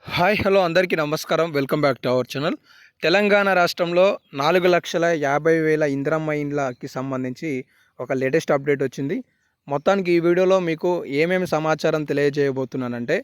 Hi hello అందరికీ నమస్కారం. Welcome back to our channel. Telangana రాష్ట్రంలో 4,50,000 ఇందిరమ్మ ఇండ్లకి సంబంధించి ఒక లేటెస్ట్ అప్డేట్ వచ్చింది. మొత్తానికి ఈ వీడియోలో మీకు ఏమేమి సమాచారం తెలియజేయబోతున్నానంటే,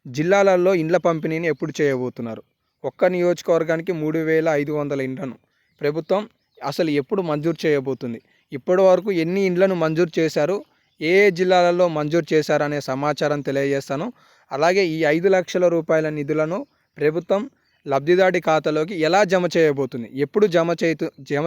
జిల్లాలలో ఇండ్ల పంపిణీని ఎప్పుడు చేయబోతున్నారు, ఒక్క నియోజకవర్గానికి 3,500 ఇండ్లను ప్రభుత్వం అసలు ఎప్పుడు మంజూరు చేయబోతుంది, ఇప్పటి వరకు ఎన్ని ఇండ్లను మంజూరు చేశారు, ఏ ఏ జిల్లాలలో మంజూరు చేశారనే సమాచారం తెలియజేస్తాను. అలాగే ఈ 5 లక్షల రూపాయల నిధులను ప్రభుత్వం లబ్ధిదారుడి ఖాతాలోకి ఎలా జమ చేయబోతుంది, ఎప్పుడు జమ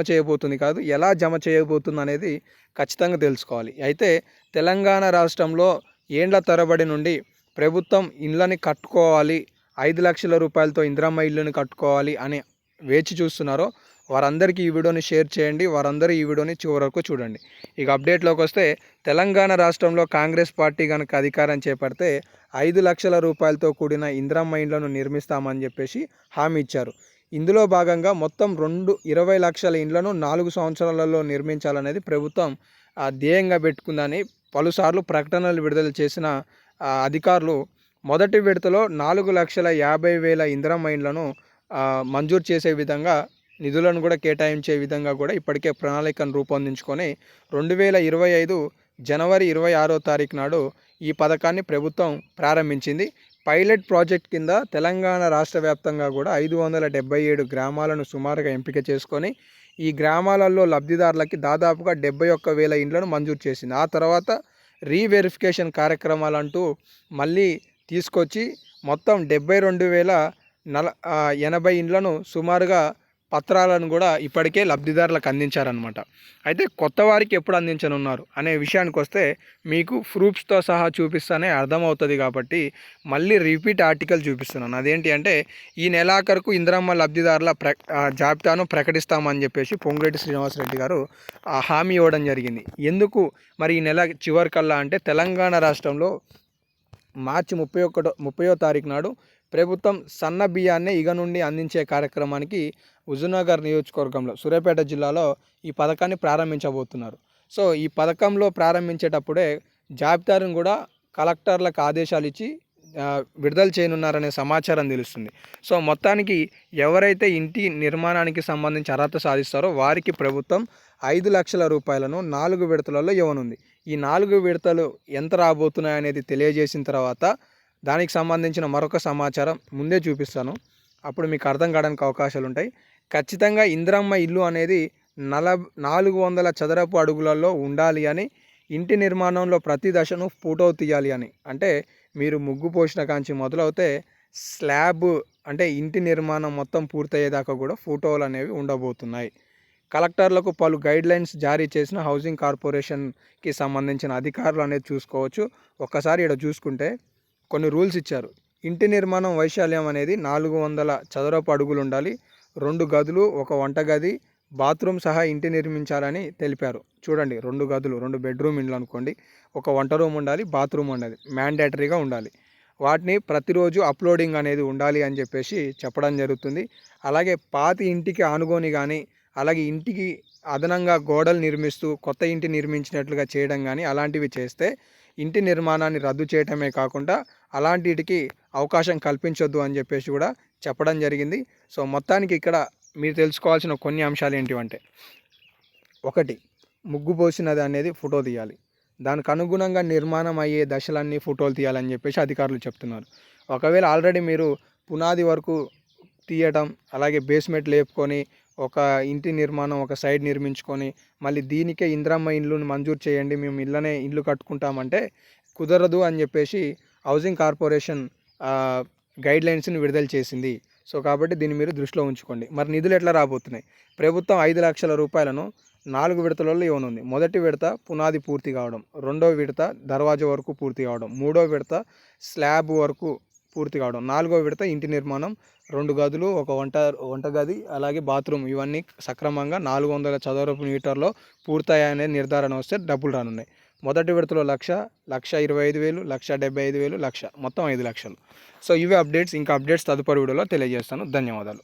చేయబోతుంది కాదు, ఎలా జమ చేయబోతుంది అనేది ఖచ్చితంగా తెలుసుకోవాలి. అయితే తెలంగాణ రాష్ట్రంలో ఏండ్ల తరబడి నుండి ప్రభుత్వం ఇళ్ళని కట్టుకోవాలి, 5 లక్షల రూపాయలతో ఇందిరమ్మ ఇల్లుని కట్టుకోవాలి అని వేచి చూస్తున్నారో వారందరికీ ఈ వీడియోని షేర్ చేయండి. వారందరూ ఈ వీడియోని చివరి వరకు చూడండి. ఇక అప్డేట్లోకి వస్తే, తెలంగాణ రాష్ట్రంలో కాంగ్రెస్ పార్టీ కనుక అధికారం చేపడితే 5 లక్షల రూపాయలతో కూడిన ఇందిరమ్మ ఇండ్లను నిర్మిస్తామని చెప్పేసి హామీ ఇచ్చారు. ఇందులో భాగంగా మొత్తం 20 లక్షల ఇండ్లను 4 సంవత్సరాలలో నిర్మించాలనేది ప్రభుత్వం ధ్యేయంగా పెట్టుకుందని పలుసార్లు ప్రకటనలు విడుదల చేసిన అధికారులు మొదటి విడతలో 4,50,000 ఇందిరమ్మ ఇండ్లను మంజూరు చేసే విధంగా నిధులను కూడా కేటాయించే విధంగా కూడా ఇప్పటికే ప్రణాళికను రూపొందించుకొని 2025 జనవరి 26వ తారీఖు నాడు ఈ పథకాన్ని ప్రభుత్వం ప్రారంభించింది. పైలట్ ప్రాజెక్ట్ కింద తెలంగాణ రాష్ట్ర వ్యాప్తంగా కూడా 577 గ్రామాలను సుమారుగా ఎంపిక చేసుకొని ఈ గ్రామాలలో లబ్ధిదారులకి దాదాపుగా 71,000 ఇండ్లను మంజూరు చేసింది. ఆ తర్వాత రీవెరిఫికేషన్ కార్యక్రమాలంటూ మళ్ళీ తీసుకొచ్చి మొత్తం 72,080 ఇండ్లను సుమారుగా పత్రాలను కూడా ఇప్పటికే లబ్ధిదారులకు అందించారనమాట. అయితే కొత్త వారికి ఎప్పుడు అందించనున్నారు అనే విషయానికి వస్తే, మీకు ప్రూఫ్స్తో సహా చూపిస్తానే అర్థమవుతుంది కాబట్టి మళ్ళీ రిపీట్ ఆర్టికల్ చూపిస్తున్నాను. అదేంటి అంటే, ఈ నెలాఖరుకు ఇందిరమ్మ లబ్ధిదారుల జాబితాను ప్రకటిస్తామని చెప్పేసి పొంగులేటి శ్రీనివాసరెడ్డి గారు హామీ ఇవ్వడం జరిగింది. ఎందుకు మరి ఈ నెల చివరికల్లా అంటే, తెలంగాణ రాష్ట్రంలో మార్చి 30వ తారీఖు నాడు ప్రభుత్వం సన్న బియ్యాన్ని ఇక నుండి అందించే కార్యక్రమానికి హుజూర్నగర్ నియోజకవర్గంలో సూర్యాపేట జిల్లాలో ఈ పథకాన్ని ప్రారంభించబోతున్నారు. సో ఈ పథకంలో ప్రారంభించేటప్పుడే జాబితాను కూడా కలెక్టర్లకు ఆదేశాలు ఇచ్చి విడుదల చేయనున్నారనే సమాచారం తెలుస్తుంది. సో మొత్తానికి ఎవరైతే ఇంటి నిర్మాణానికి సంబంధించి అర్హత సాధిస్తారో వారికి ప్రభుత్వం 5 లక్షల రూపాయలను 4 విడతలలో ఇవ్వనుంది. ఈ 4 విడతలు ఎంత రాబోతున్నాయి అనేది తెలియజేసిన తర్వాత దానికి సంబంధించిన మరొక సమాచారం ముందే చూపిస్తాను. అప్పుడు మీకు అర్థం కావడానికి అవకాశాలు ఉంటాయి. ఖచ్చితంగా ఇందిరమ్మ ఇల్లు అనేది 400 చదరపు అడుగులలో ఉండాలి అని, ఇంటి నిర్మాణంలో ప్రతి దశను ఫోటో తీయాలి అని. అంటే మీరు ముగ్గు పోసిన కాంచి మొదలవుతే స్లాబ్ అంటే ఇంటి నిర్మాణం మొత్తం పూర్తయ్యేదాకా కూడా ఫోటోలు అనేవి ఉండబోతున్నాయి. కలెక్టర్లకు పలు గైడ్లైన్స్ జారీ చేసిన హౌసింగ్ కార్పొరేషన్కి సంబంధించిన అధికారులు అనేది చూసుకోవచ్చు. ఒక్కసారి ఇక్కడ చూసుకుంటే కొన్ని రూల్స్ ఇచ్చారు. ఇంటి నిర్మాణం వైశాల్యం అనేది 400 చదరపు అడుగులు ఉండాలి, 2 గదులు, 1 వంటగది, బాత్రూమ్ సహా ఇంటి నిర్మించాలని తెలిపారు. చూడండి, 2 గదులు, 2 బెడ్రూమ్ ఇండ్లు అనుకోండి, 1 వంట రూమ్ ఉండాలి, బాత్రూమ్ ఉండాలి, మ్యాండేటరీగా ఉండాలి. వాటిని ప్రతిరోజు అప్లోడింగ్ అనేది ఉండాలి అని చెప్పేసి చెప్పడం జరుగుతుంది. అలాగే పాతి ఇంటికి ఆనుకొని కానీ, అలాగే ఇంటికి అదనంగా గోడలు నిర్మిస్తూ కొత్త ఇంటి నిర్మించినట్లుగా చేయడం కానీ అలాంటివి చేస్తే ఇంటి నిర్మాణాన్ని రద్దు చేయటమే కాకుండా అలాంటికి అవకాశం కల్పించొద్దు అని చెప్పేసి కూడా చెప్పడం జరిగింది. సో మొత్తానికి ఇక్కడ మీరు తెలుసుకోవాల్సిన కొన్ని అంశాలు ఏంటివంటే, 1, ముగ్గు పోసినది అనేది ఫోటో తీయాలి, దానికి అనుగుణంగా నిర్మాణం అయ్యే దశలన్నీ ఫోటోలు తీయాలని చెప్పేసి అధికారులు చెప్తున్నారు. ఒకవేళ ఆల్రెడీ మీరు పునాది వరకు తీయటం, అలాగే బేస్మెంట్ లేపుకొని ఒక ఇంటి నిర్మాణం ఒక సైడ్ నిర్మించుకొని మళ్ళీ దీనికే ఇందిరమ్మ ఇండ్లను మంజూరు చేయండి, మేము ఇల్లు కట్టుకుంటామంటే కుదరదు అని చెప్పేసి హౌసింగ్ కార్పొరేషన్ గైడ్లైన్స్ని విడుదల చేసింది. సో కాబట్టి దీన్ని మీరు దృష్టిలో ఉంచుకోండి. మరి నిధులు ఎట్లా రాబోతున్నాయి? ప్రభుత్వం 5 లక్షల రూపాయలను 4 విడతలలో ఇవ్వనుంది. మొదటి విడత పునాది పూర్తి కావడం, 2వ విడత దర్వాజా వరకు పూర్తి కావడం, 3వ విడత స్లాబ్ వరకు పూర్తి కావడం, 4వ విడత ఇంటి నిర్మాణం 2 గదులు, 1 వంటగది, అలాగే బాత్రూమ్ ఇవన్నీ సక్రమంగా 400 చదరపు మీటర్లో పూర్తయ్యాయనే నిర్ధారణ వస్తే డబ్బులు రానున్నాయి. మొదటి విడతలో 1,00,000, 1,25,000, 1,75,000, 1,00,000, మొత్తం 5 లక్షలు. సో ఇవే అప్డేట్స్. ఇంకా అప్డేట్స్ తదుపరి వీడియోలో తెలియజేస్తాను. ధన్యవాదాలు.